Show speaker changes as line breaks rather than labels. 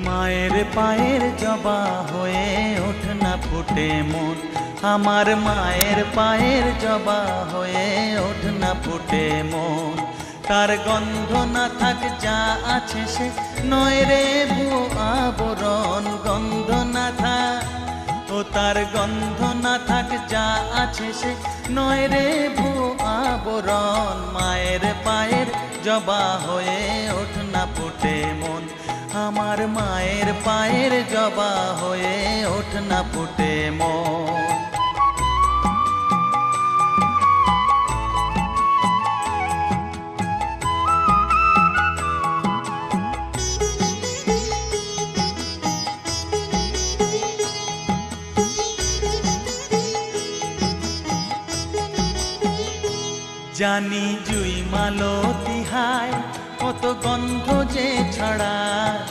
মায়ের পায়ের জবা হয়ে ওঠ না ফুটে মন, আমার মায়ের পায়ের জবা হয়ে ওঠ না ফুটে মন। তার গন্ধ না থাক যা আছে সে নয় রে ভুয়ো আবরণ, গন্ধ না থাক ও তার গন্ধ না থাক যা আছে সে নয় রে ভুয়ো আবরণ। মায়ের পায়ের জবা হয়ে ওঠ না ফুটে মন, আমার মায়ের পায়ের জবা হয়ে ওঠ না ফুটে মন। জানি জুই মালতি হায় কত গন্ধ যে ছড়ায়,